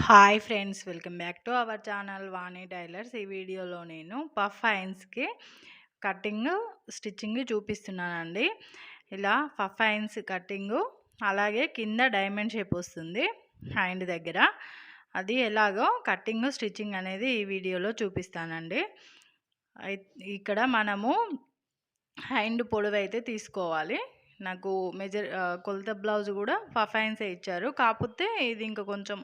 Hi friends, welcome back to our channel Vani tailors. ఈ వీడియోలో నేను పఫ్ హ్యాండ్స్కి కటింగ్ స్టిచ్చింగ్ చూపిస్తున్నానండి. ఇలా పఫ్ హ్యాండ్స్ కటింగు, అలాగే కింద డైమండ్ షేప్ వస్తుంది హ్యాండ్ దగ్గర. అది ఎలాగో కటింగ్ స్టిచ్చింగ్ అనేది ఈ వీడియోలో చూపిస్తానండి. ఇక్కడ మనము హ్యాండ్ పొడవు అయితే తీసుకోవాలి. నాకు కొలత బ్లౌజ్ కూడా పఫ్ హ్యాండ్సే ఇచ్చారు, కాకపోతే ఇది ఇంకా కొంచెం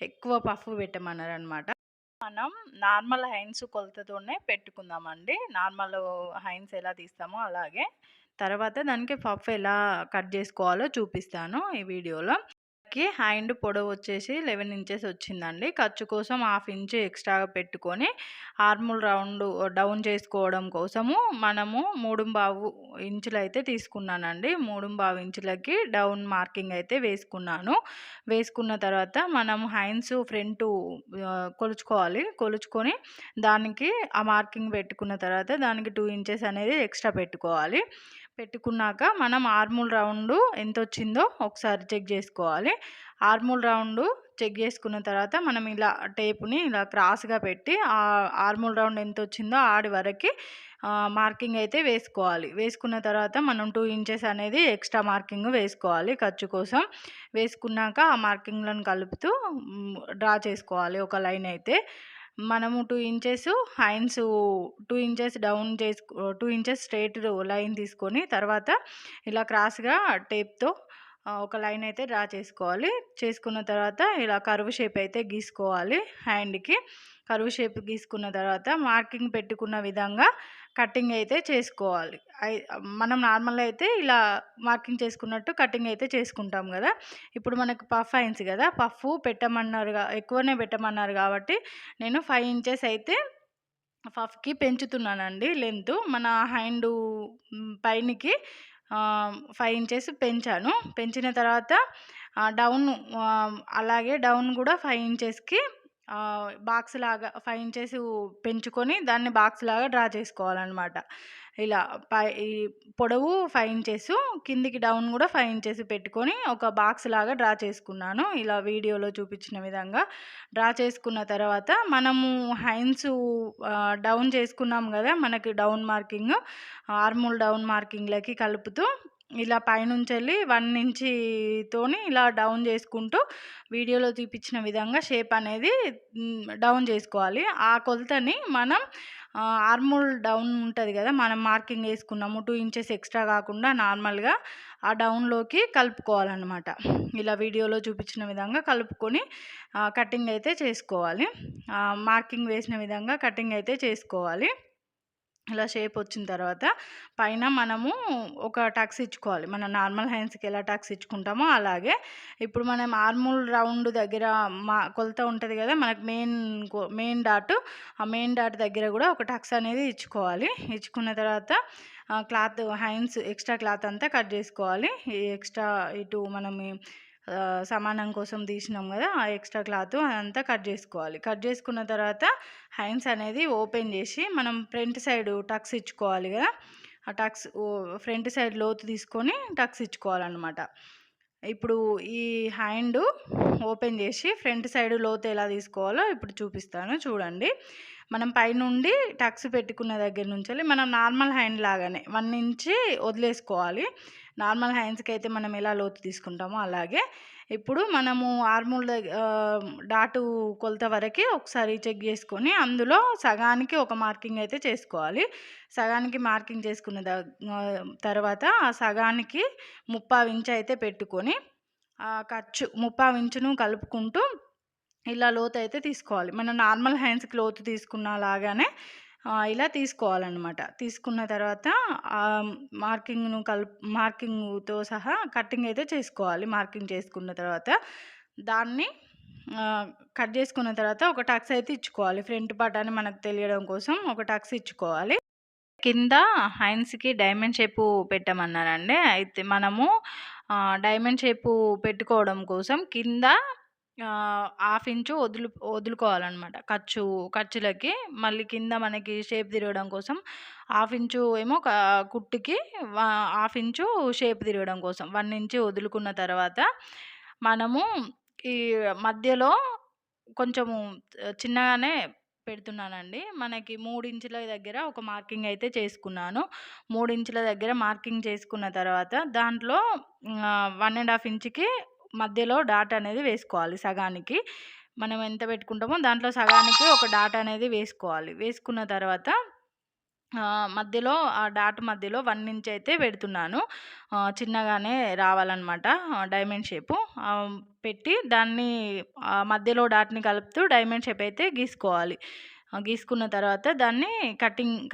ఎక్కువ పఫ్ పెట్టమన్నారనమాట. మనం నార్మల్ హ్యాండ్స్ కొలతతోనే పెట్టుకుందామండి. నార్మల్ హ్యాండ్స్ ఎలా తీస్తామో అలాగే. తర్వాత దానికి పఫ్ ఎలా కట్ చేసుకోవాలో చూపిస్తాను ఈ వీడియోలో. హ్యాండ్ పొడవు వచ్చేసి 11 ఇంచెస్ వచ్చిందండి. ఖర్చు కోసం 1/2 ఇంచ్ ఎక్స్ట్రాగా పెట్టుకొని ఆర్ముల్ రౌండ్ డౌన్ చేసుకోవడం కోసము మనము 3.5 ఇంచులు అయితే తీసుకున్నానండి. 3.5 ఇంచులకి డౌన్ మార్కింగ్ అయితే వేసుకున్నాను. వేసుకున్న తర్వాత మనం హ్యాండ్స్ ఫ్రంట్ కొలుచుకొని దానికి ఆ మార్కింగ్ పెట్టుకున్న తర్వాత దానికి 2 ఇంచెస్ అనేది ఎక్స్ట్రా పెట్టుకోవాలి. పెట్టుకున్నాక మనం ఆర్ముల్ రౌండ్ ఎంత వచ్చిందో ఒకసారి చెక్ చేసుకోవాలి. ఆర్ముల్ రౌండ్ చెక్ చేసుకున్న తర్వాత మనం ఇలా టేపుని ఇలా క్రాస్గా పెట్టి ఆ ఆర్ముల్ రౌండ్ ఎంత వచ్చిందో ఆడి వరకు మార్కింగ్ అయితే వేసుకోవాలి. వేసుకున్న తర్వాత మనం 2 ఇంచెస్ అనేది ఎక్స్ట్రా మార్కింగ్ వేసుకోవాలి ఖర్చు కోసం. వేసుకున్నాక ఆ మార్కింగ్లను కలుపుతూ డ్రా చేసుకోవాలి ఒక లైన్ అయితే. మనము 2 inches hands 2 inches down 2 inches straight line తీసుకొని తర్వాత ఇలా క్రాస్గా టేప్తో ఒక లైన్ అయితే డ్రా చేసుకోవాలి. చేసుకున్న తర్వాత ఇలా కర్వ్ షేప్ అయితే గీసుకోవాలి. హ్యాండ్కి కర్వ్ షేప్ గీసుకున్న తర్వాత మార్కింగ్ పెట్టుకున్న విధంగా కటింగ్ అయితే చేసుకోవాలి. మనం నార్మల్గా అయితే ఇలా మార్కింగ్ చేసుకున్నట్టు కటింగ్ అయితే చేసుకుంటాం కదా. ఇప్పుడు మనకు పఫ్ హ్యాండ్స్ కదా, పఫ్ ఎక్కువనే పెట్టమన్నారు కాబట్టి నేను 5 ఇంచెస్ అయితే పఫ్కి పెంచుతున్నానండి లెంత్. మన హ్యాండు పైనకి 5 ఇంచెస్ పెంచాను. పెంచిన తర్వాత డౌన్ అలాగే డౌన్ కూడా 5 ఇంచెస్కి బాక్స్ లాగా 5 ఇంచెస్ పెంచుకొని దాన్ని బాక్స్ లాగా డ్రా చేసుకోవాలన్నమాట. ఇలా ఈ పొడవు 5 ఇంచెస్, కిందికి డౌన్ కూడా 5 ఇంచెస్ పెట్టుకొని ఒక బాక్స్ లాగా డ్రా చేసుకున్నాను. ఇలా వీడియోలో చూపించిన విధంగా డ్రా చేసుకున్న తర్వాత మనము హ్యాండ్స్ డౌన్ చేసుకున్నాం కదా, మనకి డౌన్ మార్కింగ్ ఆర్ముల్ డౌన్ మార్కింగ్లకి కలుపుతూ ఇలా పైనుంచి వెళ్ళి 1 ఇంచితోని ఇలా డౌన్ చేసుకుంటూ వీడియోలో చూపించిన విధంగా షేప్ అనేది డౌన్ చేసుకోవాలి. ఆ కొలతని మనం ఆర్ముల్ డౌన్ ఉంటుంది కదా, మనం మార్కింగ్ వేసుకున్నాము 2 ఇంచెస్ ఎక్స్ట్రా కాకుండా నార్మల్గా ఆ డౌన్లోకి కలుపుకోవాలన్నమాట. ఇలా వీడియోలో చూపించిన విధంగా కలుపుకొని కటింగ్ అయితే చేసుకోవాలి. మార్కింగ్ వేసిన విధంగా కటింగ్ అయితే చేసుకోవాలి. ఇలా షేప్ వచ్చిన తర్వాత పైన మనము ఒక టక్స్ ఇచ్చుకోవాలి. మన నార్మల్ హ్యాండ్స్కి ఎలా టక్స్ ఇచ్చుకుంటామో అలాగే. ఇప్పుడు మనం ఆర్ముల్ రౌండ్ దగ్గర కొలత ఉంటుంది కదా మనకు మెయిన్ డాట్, ఆ మెయిన్ డాట్ దగ్గర కూడా ఒక టక్స్ అనేది ఇచ్చుకోవాలి. ఇచ్చుకున్న తర్వాత క్లాత్ హ్యాండ్స్ ఎక్స్ట్రా క్లాత్ అంతా కట్ చేసుకోవాలి. ఈ ఎక్స్ట్రా ఇటు మనం సమానం కోసం తీసినాం కదా, ఆ ఎక్స్ట్రా క్లాత్ అదంతా కట్ చేసుకోవాలి. కట్ చేసుకున్న తర్వాత హ్యాండ్స్ అనేది ఓపెన్ చేసి మనం ఫ్రంట్ సైడ్ టక్స్ ఇచ్చుకోవాలి కదా, ఆ టక్స్ ఫ్రంట్ సైడ్ లోతు తీసుకొని టక్స్ ఇచ్చుకోవాలన్నమాట. ఇప్పుడు ఈ హ్యాండ్ ఓపెన్ చేసి ఫ్రంట్ సైడ్ లోతు ఎలా తీసుకోవాలో ఇప్పుడు చూపిస్తాను చూడండి. మనం పైనుండి టక్స్ పెట్టుకున్న దగ్గర నుంచి మనం నార్మల్ హ్యాండ్ లాగానే 1 ఇంచ్ వదిలేసుకోవాలి. నార్మల్ హ్యాండ్స్కి అయితే మనం ఎలా లోతు తీసుకుంటామో అలాగే. ఇప్పుడు మనము ఆర్ముల్ డాటు కొలత వరకు ఒకసారి చెక్ చేసుకొని అందులో సగానికి ఒక మార్కింగ్ అయితే చేసుకోవాలి. సగానికి మార్కింగ్ చేసుకున్న తర్వాత ఆ సగానికి 3/4 ఇంచ్ అయితే పెట్టుకొని ఖర్చు 3/4 ఇంచును కలుపుకుంటూ ఇలా లోతు అయితే తీసుకోవాలి. మనం నార్మల్ హ్యాండ్స్కి లోతు తీసుకున్న లాగానే ఇలా తీసుకోవాలన్నమాట. తీసుకున్న తర్వాత మార్కింగ్తో సహా కటింగ్ అయితే చేసుకోవాలి. మార్కింగ్ చేసుకున్న తర్వాత దాన్ని కట్ చేసుకున్న తర్వాత ఒక టక్స్ అయితే ఇచ్చుకోవాలి. ఫ్రంట్ పార్ట్ అని మనకు తెలియడం కోసం ఒక టక్స్ ఇచ్చుకోవాలి. కింద హ్యాండ్స్కి డైమండ్ షేపు పెట్టమన్నారండి. అయితే మనము డైమండ్ షేపు పెట్టుకోవడం కోసం కింద 1/2 ఇంచు వదులుకోవాలన్నమాట. ఖర్చులకి మళ్ళీ కింద మనకి షేప్ తిరగడం కోసం 1/2 ఇంచు ఏమో కుట్టుకి 1/2 ఇంచు షేప్ తిరగడం కోసం 1 ఇంచు వదులుకున్న తర్వాత మనము ఈ మధ్యలో కొంచెము చిన్నగానే పెడుతున్నానండి. మనకి 3 ఇంచుల దగ్గర ఒక మార్కింగ్ అయితే చేసుకున్నాను. 3 ఇంచుల దగ్గర మార్కింగ్ చేసుకున్న తర్వాత దాంట్లో 1 ½ ఇంచ్‌కి మధ్యలో డాట్ అనేది వేసుకోవాలి సగానికి. మనం ఎంత పెట్టుకుంటామో దాంట్లో సగానికి ఒక డాట్ అనేది వేసుకోవాలి. వేసుకున్న తర్వాత మధ్యలో ఆ డాట్ మధ్యలో 1 ఇంచ్ అయితే పెడుతున్నాను. చిన్నగానే రావాలనమాట డైమండ్ షేపు. పెట్టి దాన్ని మధ్యలో డాట్‌ని కలుపుతూ డైమండ్ షేప్ అయితే గీసుకోవాలి. గీసుకున్న తర్వాత దాన్ని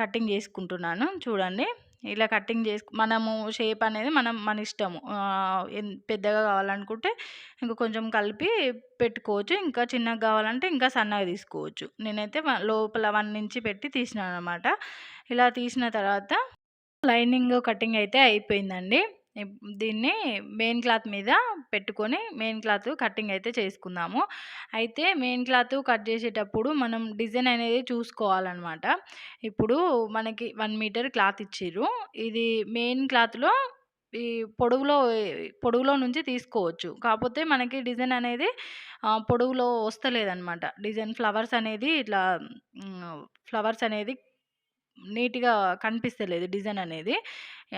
కటింగ్ చేసుకుంటున్నాను చూడండి. ఇలా కటింగ్ మనము షేప్ అనేది మన ఇష్టము. పెద్దగా కావాలనుకుంటే ఇంక కొంచెం కలిపి పెట్టుకోవచ్చు. ఇంకా చిన్నగా కావాలంటే ఇంకా సన్నగా తీసుకోవచ్చు. నేనైతే లోపల 1 ఇంచ్ పెట్టి తీసినాననమాట. ఇలా తీసిన తర్వాత లైనింగ్ కటింగ్ అయితే అయిపోయిందండి. దీన్ని మెయిన్ క్లాత్ మీద పెట్టుకొని మెయిన్ క్లాత్ కటింగ్ అయితే చేసుకుందాము. అయితే మెయిన్ క్లాత్ కట్ చేసేటప్పుడు మనం డిజైన్ అనేది చూసుకోవాలనమాట. ఇప్పుడు మనకి 1 మీటర్ క్లాత్ ఇచ్చిర్రు. ఇది మెయిన్ క్లాత్‌లో ఈ పొడవులో నుంచి తీసుకోవచ్చు. కాపోతే మనకి డిజైన్ అనేది పొడవులో వస్తలేదనమాట. డిజైన్ ఫ్లవర్స్ అనేది నీట్‌గా కనిపిస్తలేదు డిజైన్ అనేది.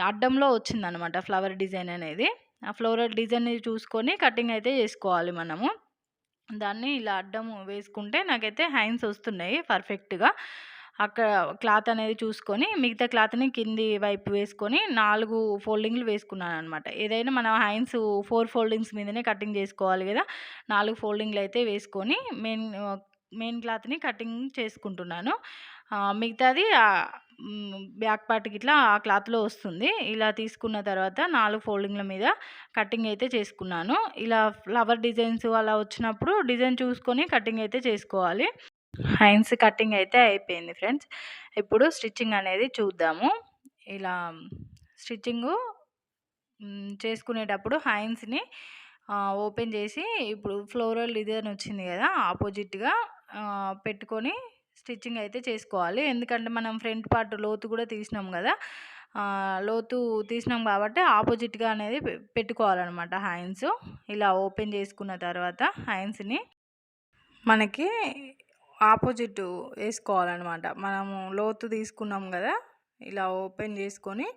అడ్డంలో వచ్చిందనమాట ఫ్లవర్ డిజైన్ అనేది. ఆ ఫ్లోరల్ డిజైన్‌ని చూసుకొని కటింగ్ అయితే చేసుకోవాలి మనము. దాన్ని ఇలా అడ్డం వేసుకుంటే నాకైతే హ్యాండ్స్ వస్తున్నాయి పర్ఫెక్ట్‌గా. అక్కడ క్లాత్ అనేది చూసుకొని మిగతా క్లాత్‌ని కింది వైపు వేసుకొని 4 ఫోల్డింగ్‌లు వేసుకున్నాననమాట. ఏదైనా మనం హ్యాండ్స్ 4 ఫోల్డింగ్స్ మీదనే కటింగ్ చేసుకోవాలి గదా! 4 ఫోల్డింగ్‌లు అయితే వేసుకొని మెయిన్ క్లాత్‌ని కటింగ్ చేసుకుంటున్నాను. మిగతాది బ్యాక్ పార్ట్ గిట్లా ఆ క్లాత్‌లో వస్తుంది. ఇలా తీసుకున్న తర్వాత 4 ఫోల్డింగ్‌ల మీద కటింగ్ అయితే చేసుకున్నాను. ఇలా ఫ్లవర్ డిజైన్స్ అలా వచ్చినప్పుడు డిజైన్ చూసుకొని కటింగ్ అయితే చేసుకోవాలి. హ్యాండ్స్ కటింగ్ అయితే అయిపోయింది ఫ్రెండ్స్. ఇప్పుడు స్టిచ్చింగ్ అనేది చూద్దాము. ఇలా స్టిచ్చింగు చేసుకునేటప్పుడు హ్యాండ్స్‌ని ఓపెన్ చేసి ఇప్పుడు ఫ్లోరల్ డిజైన్ వచ్చింది కదా! ఆపోజిట్‌గా పెట్టుకొని స్టిచ్చింగ్ అయితే చేసుకోవాలి. ఎందుకంటే మనం ఫ్రంట్ పార్ట్ లోతు కూడా తీసినాం కదా! లోతు తీసినాం కాబట్టి ఆపోజిట్‌గా అనేది పెట్టుకోవాలనమాట హ్యాండ్స్. ఇలా ఓపెన్ చేసుకున్న తర్వాత హ్యాండ్స్‌ని మనకి ఆపోజిట్ వేసుకోవాలనమాట. మనము లోతు తీసుకున్నాం కదా! ఇలా ఓపెన్ చేసుకొని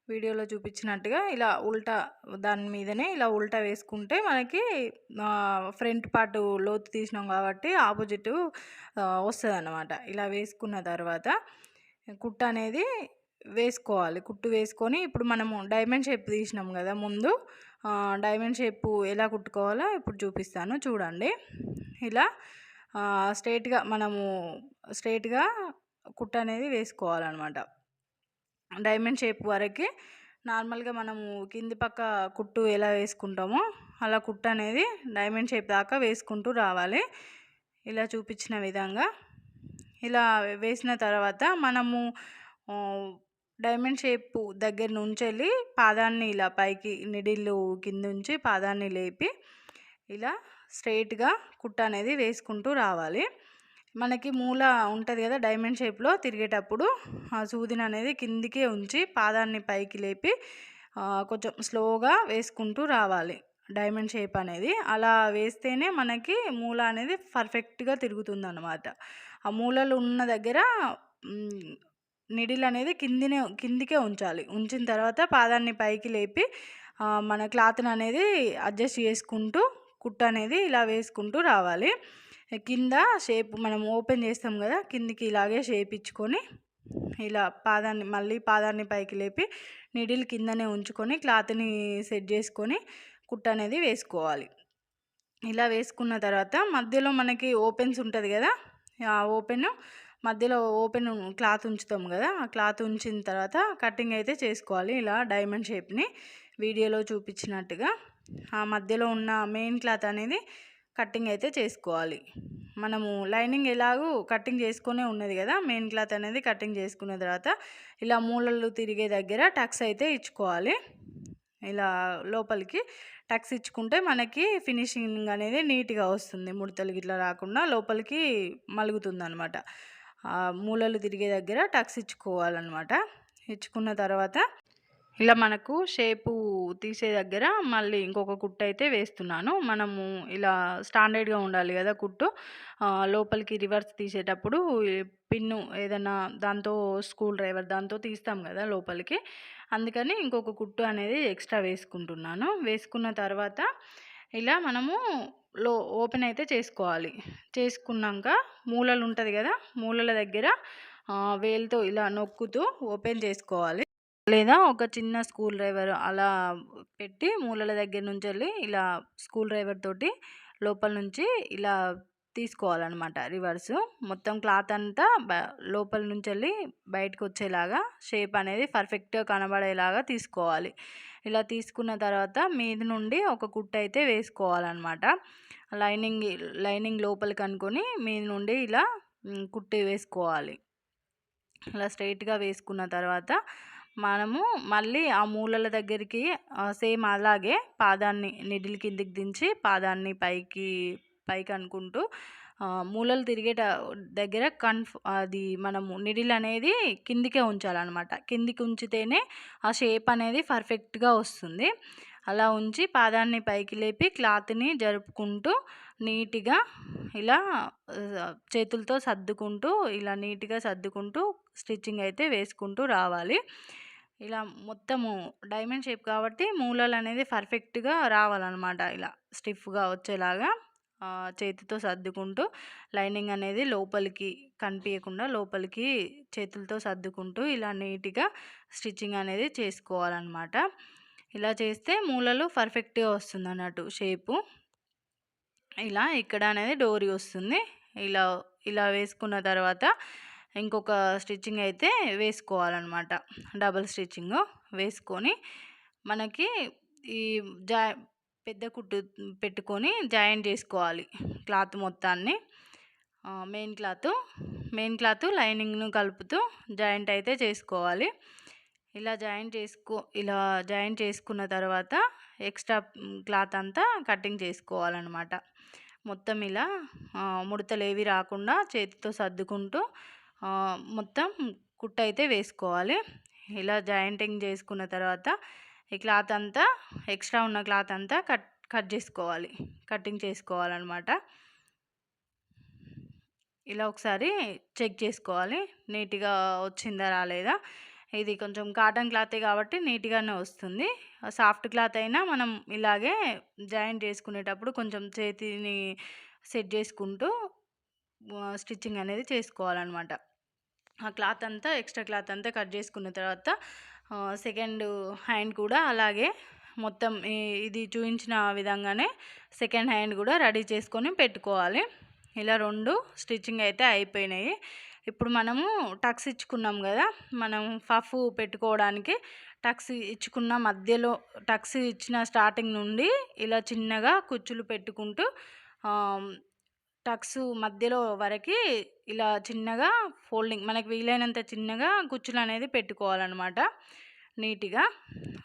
వీడియోలో చూపించినట్టుగా ఇలా ఉల్టా దాని మీదనే ఇలా ఉల్టా వేసుకుంటే మనకి ఫ్రంట్ పార్ట్ లోతు తీసినాం కాబట్టి ఆపోజిట్ వస్తుందన్నమాట. ఇలా వేసుకున్న తర్వాత కుట్టు అనేది వేసుకోవాలి. కుట్టు వేసుకొని ఇప్పుడు మనము డైమండ్ షేప్ తీసినాం కదా ముందు, డైమండ్ షేపు ఎలా కుట్టుకోవాలో ఇప్పుడు చూపిస్తాను చూడండి. ఇలా స్ట్రైట్‌గా కుట్టు అనేది వేసుకోవాలన్నమాట. డైమండ్ షేప్ వరకి నార్మల్‌గా మనము కింది పక్క కుట్టు ఎలా వేసుకుంటామో అలా కుట్టు అనేది డైమండ్ షేప్ దాకా వేసుకుంటూ రావాలి. ఇలా చూపించిన విధంగా ఇలా వేసిన తర్వాత మనము డైమండ్ షేప్ దగ్గర నుంచి వెళ్ళి పాదాన్ని ఇలా పైకి నిడిల్లు కింద ఉంచి పాదాన్ని లేపి ఇలా స్ట్రైట్‌గా కుట్టు అనేది వేసుకుంటూ రావాలి. మనకి మూల ఉంటుంది కదా డైమండ్ షేప్లో తిరిగేటప్పుడు ఆ సూదిని అనేది కిందికే ఉంచి పాదాన్ని పైకి లేపి కొంచెం స్లోగా వేసుకుంటూ రావాలి డైమండ్ షేప్ అనేది. అలా వేస్తేనే మనకి మూల అనేది పర్ఫెక్ట్‌గా తిరుగుతుందన్నమాట. ఆ మూలలు ఉన్న దగ్గర నిడిల్ అనేది కిందికే ఉంచాలి. ఉంచిన తర్వాత పాదాన్ని పైకి లేపి మన క్లాత్‌ని అనేది అడ్జస్ట్ చేసుకుంటూ కుట్టు అనేది ఇలా వేసుకుంటూ రావాలి. కింద షేప్ మనం ఓపెన్ చేస్తాం కదా, కిందికి ఇలాగే షేప్ ఇచ్చుకొని ఇలా పాదాన్ని పైకి లేపి నీడిల్ కిందనే ఉంచుకొని క్లాత్ని సెట్ చేసుకొని కుట్టు అనేది వేసుకోవాలి. ఇలా వేసుకున్న తర్వాత మధ్యలో మనకి ఓపెన్స్ ఉంటుంది కదా, ఆ మధ్యలో ఓపెన్ క్లాత్ ఉంచుతాం కదా, ఆ క్లాత్ ఉంచిన తర్వాత కటింగ్ అయితే చేసుకోవాలి. ఇలా డైమండ్ షేప్ని వీడియోలో చూపించినట్టుగా ఆ మధ్యలో ఉన్న మెయిన్ క్లాత్ అనేది కటింగ్ అయితే చేసుకోవాలి. మనము లైనింగ్ ఎలాగూ కటింగ్ చేసుకునే ఉన్నది కదా, మెయిన్ క్లాత్ అనేది కటింగ్ చేసుకున్న తర్వాత ఇలా మూలలు తిరిగే దగ్గర టక్స్ అయితే ఇచ్చుకోవాలి. ఇలా లోపలికి టక్స్ ఇచ్చుకుంటే మనకి ఫినిషింగ్ అనేది నీట్గా వస్తుంది. ముడతలు గిట్లా రాకుండా లోపలికి మలుగుతుంది అనమాట. మూలలు తిరిగే దగ్గర టక్స్ ఇచ్చుకోవాలన్నమాట. ఇచ్చుకున్న తర్వాత ఇలా మనకు షేపు తీసే దగ్గర మళ్ళీ ఇంకొక కుట్టు అయితే వేస్తున్నాను. మనము ఇలా స్టాండర్డ్‌గా ఉండాలి గదా కుట్టు. లోపలికి రివర్స్ తీసేటప్పుడు ఈ పిన్ను ఏదన్నా దాంతో స్క్రూ డ్రైవర్ దాంతో తీస్తాం గదా లోపలికి. అందుకని ఇంకొక కుట్టు అనేది ఎక్స్‌ట్రా వేసుకుంటున్నాను. వేసుకున్న తర్వాత ఇలా మనము లో ఓపెన్ అయితే చేసుకోవాలి. చేసుకున్నాంక మూలలు ఉంటది గదా! మూలల దగ్గర వేలుతో ఇలా నొక్కుతూ ఓపెన్ చేసుకోవాలి. లేదా ఒక చిన్న స్క్రూ డ్రైవర్ అలా పెట్టి మూలల దగ్గర నుంచెళ్ళి ఇలా స్క్రూ డ్రైవర్ తోటి లోపల నుంచి ఇలా తీసుకోవాలనమాట రివర్సు. మొత్తం క్లాత్ అంతా లోపల నుంచెళ్ళి బయటకొచ్చేలాగా షేప్ అనేది పర్ఫెక్ట్‌గా కనబడేలాగా తీసుకోవాలి. ఇలా తీసుకున్న తర్వాత మీది నుండి ఒక కుట్టయితే వేసుకోవాలనమాట. లైనింగ్ లైనింగ్ లోపలికి అనుకొని మీది నుండి ఇలా కుట్టి వేసుకోవాలి. ఇలా స్ట్రెయిట్‌గా వేసుకున్న తర్వాత మనము మళ్ళీ ఆ మూలల దగ్గరికి సేమ్ అలాగే పాదాన్ని నిడిల్ కిందికి దించి పాదాన్ని పైకి అనుకుంటూ మూలలు తిరిగేట దగ్గర అది మనము నిడిల్ అనేది కిందికే ఉంచాలన్నమాట. కిందికి ఉంచితేనే ఆ షేప్ అనేది పర్ఫెక్ట్‌గా వస్తుంది. అలా ఉంచి పాదాన్ని పైకి లేపి క్లాత్‌ని జరుపుకుంటూ నీట్‌గా ఇలా చేతులతో సర్దుకుంటూ ఇలా నీట్‌గా సర్దుకుంటూ స్టిచ్చింగ్ అయితే వేసుకుంటూ రావాలి. ఇలా మొత్తము డైమండ్ షేప్ కాబట్టి మూలలనేది పర్ఫెక్ట్‌గా రావాలనమాట. ఇలా స్టిఫ్‌గా వచ్చేలాగా చేతితో సర్దుకుంటూ లైనింగ్ అనేది లోపలికి కనిపియకుండా లోపలికి చేతులతో సర్దుకుంటూ ఇలా నీట్‌గా స్టిచ్చింగ్ అనేది చేసుకోవాలనమాట. ఇలా చేస్తే మూలలు పర్ఫెక్ట్‌గా వస్తుందన్నట్టు షేపు. ఇలా ఇక్కడ అనేది డోరీ వస్తుంది. ఇలా ఇలా వేసుకున్న తర్వాత ఇంకొక స్టిచ్చింగ్ అయితే వేసుకోవాలన్నమాట. డబుల్ స్టిచ్చింగు వేసుకొని మనకి ఈ జా పెద్ద కుట్టు పెట్టుకొని జాయింట్ చేసుకోవాలి క్లాత్ మొత్తాన్ని. మెయిన్ క్లాత్ లైనింగ్‌ను కలుపుతూ జాయింట్ అయితే చేసుకోవాలి. ఇలా జాయింట్ చేసుకున్న తర్వాత ఎక్స్ట్రా క్లాత్ అంతా కటింగ్ చేసుకోవాలన్నమాట. మొత్తం ఇలా ముడతలేవి రాకుండా చేతితో సర్దుకుంటూ మొత్తం కుట్టయితే వేసుకోవాలి. ఇలా జాయింటింగ్ చేసుకున్న తర్వాత ఈ క్లాత్ అంతా ఎక్స్ట్రా ఉన్న క్లాత్ అంతా కట్ చేసుకోవాలి. కటింగ్ చేసుకోవాలన్నమాట. ఇలా ఒకసారి చెక్ చేసుకోవాలి నీట్‌గా వచ్చిందా రాలేదా. ఇది కొంచెం కాటన్ క్లాతే కాబట్టి నీట్‌గానే వస్తుంది. సాఫ్ట్ క్లాత్ అయినా మనం ఇలాగే జాయింట్ చేసుకునేటప్పుడు కొంచెం చేతిని సెట్ చేసుకుంటూ స్టిచ్చింగ్ అనేది చేసుకోవాలన్నమాట. ఆ క్లాత్ అంతా ఎక్స్ట్రా క్లాత్ అంతా కట్ చేసుకున్న తర్వాత సెకండ్ హ్యాండ్ కూడా అలాగే మొత్తం ఇది చూపించిన విధంగానే సెకండ్ హ్యాండ్ కూడా రెడీ చేసుకొని పెట్టుకోవాలి. ఇలా 2 స్టిచ్చింగ్ అయితే అయిపోయినాయి. ఇప్పుడు మనము టక్స్ ఇచ్చుకున్నాం కదా! మనం పఫ్ పెట్టుకోవడానికి టక్స్ ఇచ్చుకున్న మధ్యలో టక్స్ ఇచ్చిన స్టార్టింగ్ నుండి ఇలా చిన్నగా కుచ్చులు పెట్టుకుంటూ టక్స్ మధ్యలో వరకి ఇలా చిన్నగా ఫోల్డింగ్ మనకు వీలైనంత చిన్నగా కుచ్చులు అనేది పెట్టుకోవాలన్నమాట. నీట్‌గా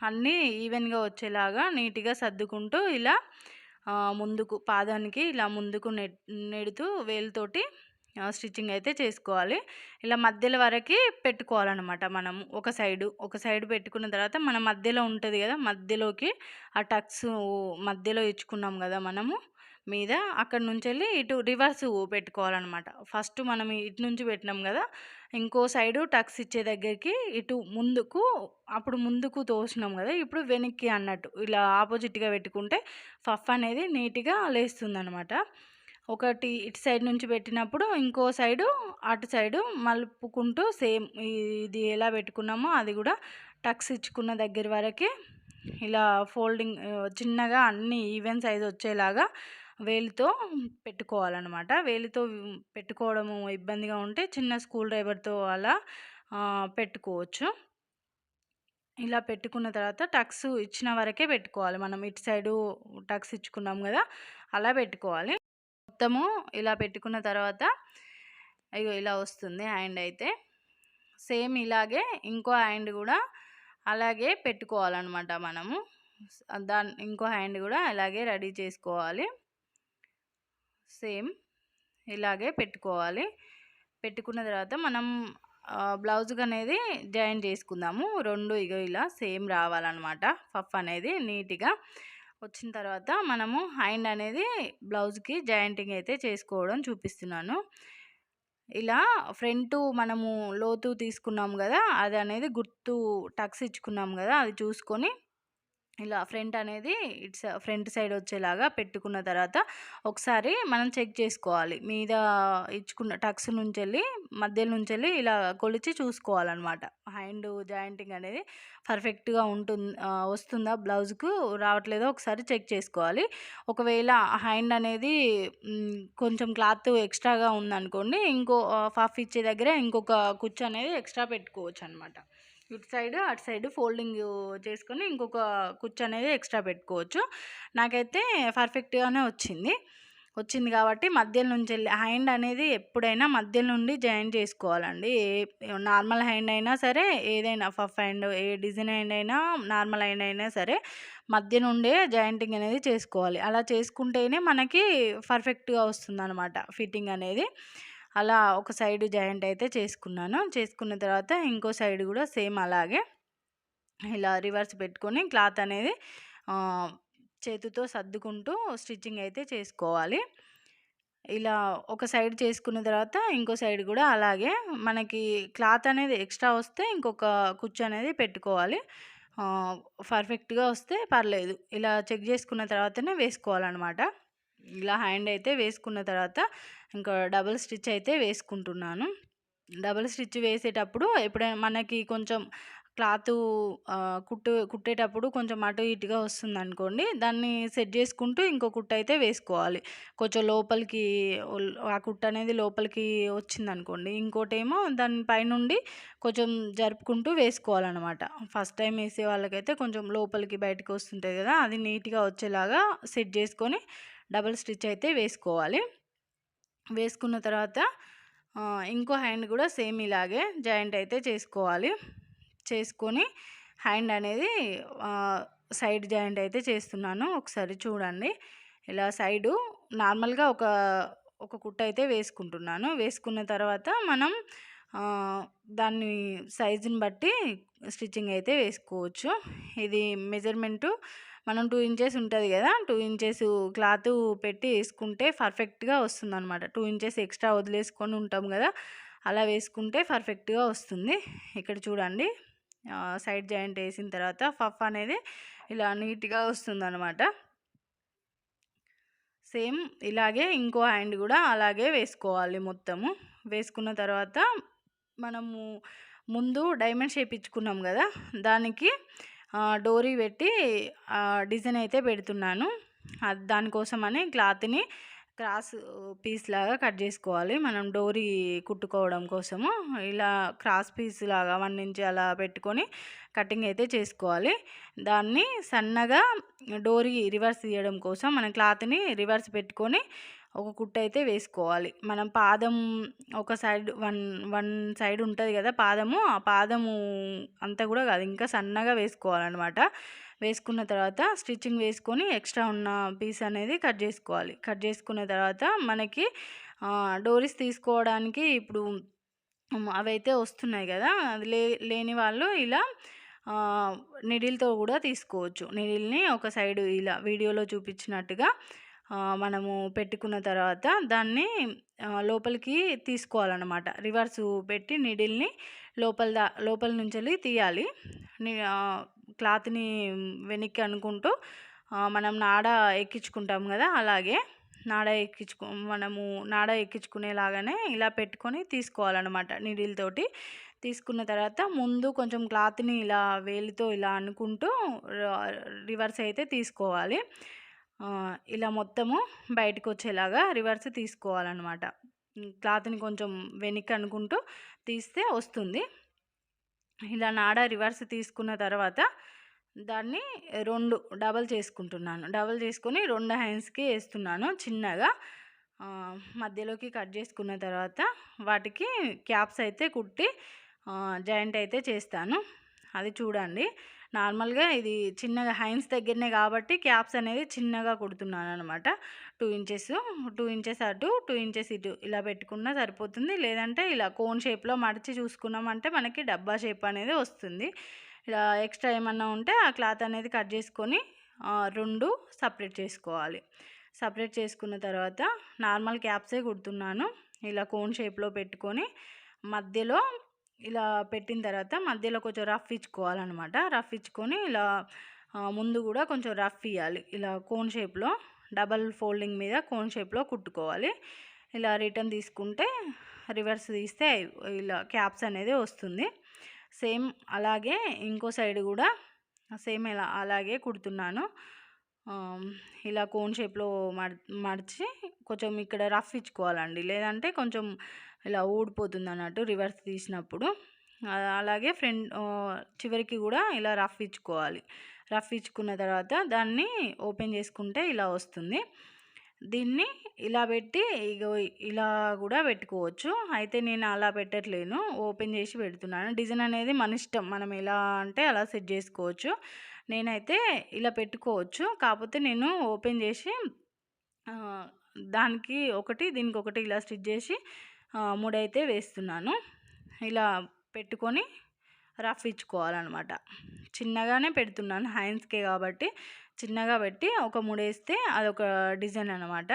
అన్నీ ఈవెన్‌గా వచ్చేలాగా నీట్‌గా సర్దుకుంటూ ఇలా ముందుకు పాదానికి ఇలా ముందుకు నెడుతూ వేలుతోటి స్టిచ్చింగ్ అయితే చేసుకోవాలి. ఇలా మధ్యలో వరకి పెట్టుకోవాలన్నమాట మనము. ఒక సైడు పెట్టుకున్న తర్వాత మన మధ్యలో ఉంటుంది కదా! మధ్యలోకి ఆ టక్స్ మధ్యలో ఇచ్చుకున్నాం కదా మనము మీద అక్కడి నుంచెళ్ళి ఇటు రివర్స్ పెట్టుకోవాలన్నమాట. ఫస్ట్ మనం ఇటు నుంచి పెట్టినాం కదా! ఇంకో సైడు టక్స్ ఇచ్చే దగ్గరికి ఇటు ముందుకు అప్పుడు ముందుకు తోసినాం కదా! ఇప్పుడు వెనక్కి అన్నట్టు ఇలా ఆపోజిట్‌గా పెట్టుకుంటే పఫ్ అనేది నీట్‌గా లేస్తుందన్నమాట. ఒకటి ఇటు సైడ్ నుంచి పెట్టినప్పుడు ఇంకో సైడు అటు సైడు మలుపుకుంటూ సేమ్ ఇది ఎలా పెట్టుకున్నామో అది కూడా టక్స్ ఇచ్చుకున్న దగ్గర వరకే ఇలా ఫోల్డింగ్ చిన్నగా అన్నీ ఈవెన్ సైజ్ వచ్చేలాగా వేలితో పెట్టుకోవాలన్నమాట. వేలితో పెట్టుకోవడము ఇబ్బందిగా ఉంటే చిన్న స్క్రూ డ్రైవర్‌తో అలా పెట్టుకోవచ్చు. ఇలా పెట్టుకున్న తర్వాత టక్స్ ఇచ్చిన వరకే పెట్టుకోవాలి. మనం ఇటు సైడు టక్స్ ఇచ్చుకున్నాం కదా! అలా పెట్టుకోవాలి. మొత్తము ఇలా పెట్టుకున్న తర్వాత ఇగో ఇలా వస్తుంది హ్యాండ్ అయితే. సేమ్ ఇలాగే ఇంకో హ్యాండ్ కూడా అలాగే పెట్టుకోవాలన్నమాట మనము. ఇంకో హ్యాండ్ కూడా అలాగే రెడీ చేసుకోవాలి. సేమ్ ఇలాగే పెట్టుకోవాలి. పెట్టుకున్న తర్వాత మనం బ్లౌజ్కి అనేది జాయిన్ చేసుకుందాము. 2 ఇగో ఇలా సేమ్ రావాలన్నమాట. పఫ్ అనేది నీట్‌గా వచ్చిన తర్వాత మనము హ్యాండ్ అనేది బ్లౌజ్‌కి జాయింటింగ్ అయితే చేసుకోవడం చూపిస్తున్నాను. ఇలా ఫ్రంటు మనము లోతు తీసుకున్నాం గదా! అది అనేది గుర్తు టక్స్ ఇచ్చుకున్నాం గదా! అది చూసుకొని ఇలా ఫ్రంట్ అనేది ఫ్రంట్ సైడ్ వచ్చేలాగా పెట్టుకున్న తర్వాత ఒకసారి మనం చెక్ చేసుకోవాలి. మీద ఇచ్చుకున్న టక్స్ నుంచెళ్ళి మధ్యలో నుంచెళ్ళి ఇలా కొలిచి చూసుకోవాలన్నమాట. హ్యాండ్ జాయింటింగ్ అనేది పర్ఫెక్ట్‌గా వస్తుందా బ్లౌజ్‌కు రావట్లేదో ఒకసారి చెక్ చేసుకోవాలి. ఒకవేళ హ్యాండ్ అనేది కొంచెం క్లాత్ ఎక్స్ట్రాగా ఉందనుకోండి, ఇంకో పఫ్ ఇచ్చే దగ్గర ఇంకొక కుచ్చు అనేది ఎక్స్ట్రా పెట్టుకోవచ్చనమాట. ఇటు సైడ్ అటు సైడ్ ఫోల్డింగ్ చేసుకొని ఇంకొక కుచ్చు అనేది ఎక్స్ట్రా పెట్టుకోవచ్చు. నాకైతే పర్ఫెక్ట్‌గానే వచ్చింది కాబట్టి మధ్యలో నుంచి హ్యాండ్ అనేది ఎప్పుడైనా మధ్యలో నుండి జాయిన్ చేసుకోవాలండి. నార్మల్ హ్యాండ్ అయినా సరే, ఏదైనా పఫ్ హ్యాండ్, ఏ డిజైన్ హ్యాండ్ అయినా, నార్మల్ హ్యాండ్ అయినా సరే మధ్య నుండే జాయింటింగ్ అనేది చేసుకోవాలి. అలా చేసుకుంటేనే మనకి పర్ఫెక్ట్‌గా వస్తుందన్నమాట ఫిట్టింగ్ అనేది. అలా ఒక సైడ్ జాయింట్ అయితే చేసుకున్నాను. చేసుకున్న తర్వాత ఇంకో సైడ్ కూడా సేమ్ అలాగే ఇలా రివర్స్ పెట్టుకొని క్లాత్ అనేది చేతితో సర్దుకుంటూ స్టిచ్చింగ్ అయితే చేసుకోవాలి. ఇలా ఒక సైడ్ చేసుకున్న తర్వాత ఇంకో సైడ్ కూడా అలాగే మనకి క్లాత్ అనేది ఎక్స్ట్రా వస్తే ఇంకొక కుచ్చు అనేది పెట్టుకోవాలి. పర్ఫెక్ట్‌గా వస్తే పర్లేదు. ఇలా చెక్ చేసుకున్న తర్వాతనే వేసుకోవాలన్నమాట. ఇలా హ్యాండ్ అయితే వేసుకున్న తర్వాత ఇంకా డబుల్ స్టిచ్ అయితే వేసుకుంటున్నాను. డబుల్ స్టిచ్ వేసేటప్పుడు ఎప్పుడైనా మనకి కొంచెం క్లాతు కుట్టేటప్పుడు కొంచెం అటు ఇటుగా వస్తుందనుకోండి, దాన్ని సెట్ చేసుకుంటూ ఇంకో కుట్టు అయితే వేసుకోవాలి. కొంచెం లోపలికి ఆ కుట్టు అనేది లోపలికి వచ్చిందనుకోండి, ఇంకోటేమో దాని పైనుండి కొంచెం జరుపుకుంటూ వేసుకోవాలన్నమాట. ఫస్ట్ టైం వేసే వాళ్ళకైతే కొంచెం లోపలికి బయటకి వస్తుంటుంది కదా, అది నీట్‌గా వచ్చేలాగా సెట్ చేసుకొని డబుల్ స్టిచ్ అయితే వేసుకోవాలి. వేసుకున్న తర్వాత ఇంకో హ్యాండ్ కూడా సేమ్ ఇలాగే జాయింట్ అయితే చేసుకోవాలి. చేసుకొని హ్యాండ్ అనేది సైడ్ జాయింట్ అయితే చేస్తున్నాను. ఒకసారి చూడండి. ఇలా సైడు నార్మల్‌గా ఒక కుట్టు అయితే వేసుకుంటున్నాను. వేసుకున్న తర్వాత మనం దాన్ని సైజుని బట్టి స్టిచ్చింగ్ అయితే వేసుకోవచ్చు. ఇది మెజర్మెంటు మనం 2 ఇంచెస్ ఉంటుంది కదా, 2 ఇంచెస్ క్లాత్ పెట్టి వేసుకుంటే పర్ఫెక్ట్‌గా వస్తుందన్నమాట. 2 ఇంచెస్ ఎక్స్ట్రా వదిలేసుకొని ఉంటాం కదా, అలా వేసుకుంటే పర్ఫెక్ట్‌గా వస్తుంది. ఇక్కడ చూడండి, సైడ్ జాయింట్ వేసిన తర్వాత పఫ్ అనేది ఇలా నీట్‌గా వస్తుందన్నమాట. సేమ్ ఇలాగే ఇంకో హ్యాండ్ కూడా అలాగే వేసుకోవాలి మొత్తము. వేసుకున్న తర్వాత మనము ముందు డైమండ్ షేప్ ఇచ్చుకున్నాం కదా, దానికి డోరీ పెట్టి డిజైన్ అయితే పెడుతున్నాను. దానికోసమని క్లాత్ని క్రాస్ పీస్ లాగా కట్ చేసుకోవాలి మనం డోరీ కుట్టుకోవడం కోసము. ఇలా క్రాస్ పీస్ లాగా 1 ఇంచ్ అలా పెట్టుకొని కటింగ్ అయితే చేసుకోవాలి. దాన్ని సన్నగా డోరీ రివర్స్ తీయడం కోసం మనం క్లాత్ని రివర్స్ పెట్టుకొని ఒక కుట్టు అయితే వేసుకోవాలి. మనం పాదం ఒక సైడ్ వన్ సైడ్ ఉంటుంది కదా పాదము, ఆ పాదము అంతా కూడా కాదు, ఇంకా సన్నగా వేసుకోవాలన్నమాట. వేసుకున్న తర్వాత స్టిచ్చింగ్ వేసుకొని ఎక్స్ట్రా ఉన్న పీస్ అనేది కట్ చేసుకోవాలి. కట్ చేసుకున్న తర్వాత మనకి డోరీస్ తీసుకోవడానికి ఇప్పుడు అవైతే వస్తున్నాయి కదా, అది లేని వాళ్ళు ఇలా నిడిల్తో కూడా తీసుకోవచ్చు. నిడిల్ని ఒక సైడు ఇలా వీడియోలో చూపించినట్టుగా మనము పెట్టుకున్న తర్వాత దాన్ని లోపలికి తీసుకోవాలన్నమాట. రివర్సు పెట్టి నీడిల్ని లోపల నుంచి తీయాలి. క్లాత్ని వెనక్కి అనుకుంటూ మనం నాడ ఎక్కించుకుంటాం కదా, అలాగే మనము నాడ ఎక్కించుకునేలాగానే ఇలా పెట్టుకొని తీసుకోవాలన్నమాట నీడిల్తోటి. తీసుకున్న తర్వాత ముందు కొంచెం క్లాత్ని ఇలా వేలితో ఇలా అనుకుంటూ రివర్స్ అయితే తీసుకోవాలి. ఇలా మొత్తము బయటకు వచ్చేలాగా రివర్స్ తీసుకోవాలన్నమాట. క్లాత్ని కొంచెం వెనక్కి అనుకుంటూ తీస్తే వస్తుంది. ఇలా నాడ రివర్స్ తీసుకున్న తర్వాత దాన్ని 2 డబల్ చేసుకుంటున్నాను. డబల్ చేసుకొని 2 హ్యాండ్స్కి వేస్తున్నాను చిన్నగా. మధ్యలోకి కట్ చేసుకున్న తర్వాత వాటికి క్యాప్స్ అయితే కుట్టి జాయింట్ అయితే చేస్తాను. అది చూడండి. నార్మల్గా ఇది చిన్నగా హైన్స్ దగ్గరనే కాబట్టి క్యాప్స్ అనేది చిన్నగా కుడుతున్నాను అనమాట. 2 ఇంచెస్ 2 ఇంచెస్ అటు 2 ఇంచెస్ ఇటు ఇలా పెట్టుకున్నా సరిపోతుంది. లేదంటే ఇలా కోన్ షేప్లో మడిచి చూసుకున్నామంటే మనకి డబ్బా షేప్ అనేది వస్తుంది. ఇలా ఎక్స్ట్రా ఏమన్నా ఉంటే ఆ క్లాత్ అనేది కట్ చేసుకొని 2 సపరేట్ చేసుకోవాలి. సపరేట్ చేసుకున్న తర్వాత నార్మల్ క్యాప్సే కుడుతున్నాను. ఇలా కోన్ షేప్లో పెట్టుకొని మధ్యలో ఇలా పెట్టిన తర్వాత మధ్యలో కొంచెం రఫ్ ఇచ్చుకోవాలన్నమాట. రఫ్ ఇచ్చుకొని ఇలా ముందు కూడా కొంచెం రఫ్ ఇవ్వాలి. ఇలా కోన్ షేప్లో డబల్ ఫోల్డింగ్ మీద కోన్ షేప్లో కుట్టుకోవాలి. ఇలా రిటర్న్ తీసుకుంటే రివర్స్ తీస్తే ఇలా క్యాప్స్ అనేది వస్తుంది. సేమ్ అలాగే ఇంకో సైడ్ కూడా సేమ్ ఇలా అలాగే కుడుతున్నాను. ఇలా కోన్ షేప్లో మడిచి కొంచెం ఇక్కడ రఫ్ ఇచ్చుకోవాలండి. లేదంటే కొంచెం ఇలా ఊడిపోతుంది అన్నట్టు రివర్స్ తీసినప్పుడు. అలాగే చివరికి కూడా ఇలా రఫ్ ఇచ్చుకోవాలి. రఫ్ ఇచ్చుకున్న తర్వాత దాన్ని ఓపెన్ చేసుకుంటే ఇలా వస్తుంది. దీన్ని ఇలా పెట్టి ఇగో ఇలా కూడా పెట్టుకోవచ్చు. అయితే నేను అలా పెట్టట్లేను, ఓపెన్ చేసి పెడుతున్నాను. డిజైన్ అనేది మన ఇష్టం, మనం ఎలా అంటే అలా సెట్ చేసుకోవచ్చు. నేనైతే ఇలా పెట్టుకోవచ్చు, కాకపోతే నేను ఓపెన్ చేసి దానికి ఒకటి దీనికి ఒకటి ఇలా స్టిచ్ చేసి ముడైతే వేస్తున్నాను. ఇలా పెట్టుకొని రఫ్ ఇచ్చుకోవాలన్నమాట. చిన్నగానే పెడుతున్నాను, హ్యాండ్స్కే కాబట్టి చిన్నగా పెట్టి ఒక ముడేస్తే అదొక డిజైన్ అనమాట.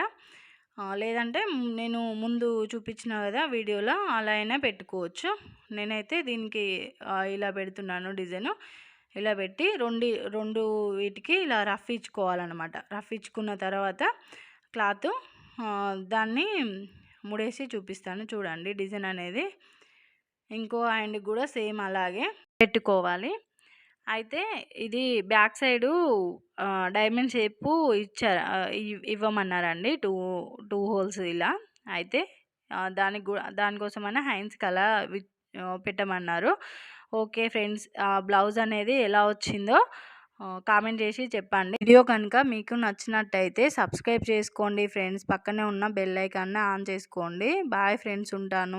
లేదంటే నేను ముందు చూపించిన కదా వీడియోలో అలా అయినా పెట్టుకోవచ్చు. నేనైతే దీనికి ఇలా పెడుతున్నాను డిజైను. ఇలా పెట్టి రెండు వీటికి ఇలా రఫ్ ఇచ్చుకోవాలన్నమాట. రఫ్ ఇచ్చుకున్న తర్వాత క్లాత్ దాన్ని ముడేసి చూపిస్తాను చూడండి డిజైన్ అనేది. ఇంకో హ్యాండ్కి కూడా సేమ్ అలాగే పెట్టుకోవాలి. అయితే ఇది బ్యాక్ సైడు డైమండ్ షేపు ఇవ్వమన్నారండి, టూ హోల్స్ ఇలా. అయితే దానికోసమైనా హ్యాండ్స్కి అలా పెట్టమన్నారు. ఓకే ఫ్రెండ్స్, బ్లౌజ్ అనేది ఎలా వచ్చిందో కామెంట్ చేసి చెప్పండి. వీడియో కనుక మీకు నచ్చినట్టయితే సబ్స్క్రైబ్ చేసుకోండి ఫ్రెండ్స్. పక్కనే ఉన్న బెల్ ఐకాన్ని ఆన్ చేసుకోండి. బాయ్ ఫ్రెండ్స్, ఉంటాను.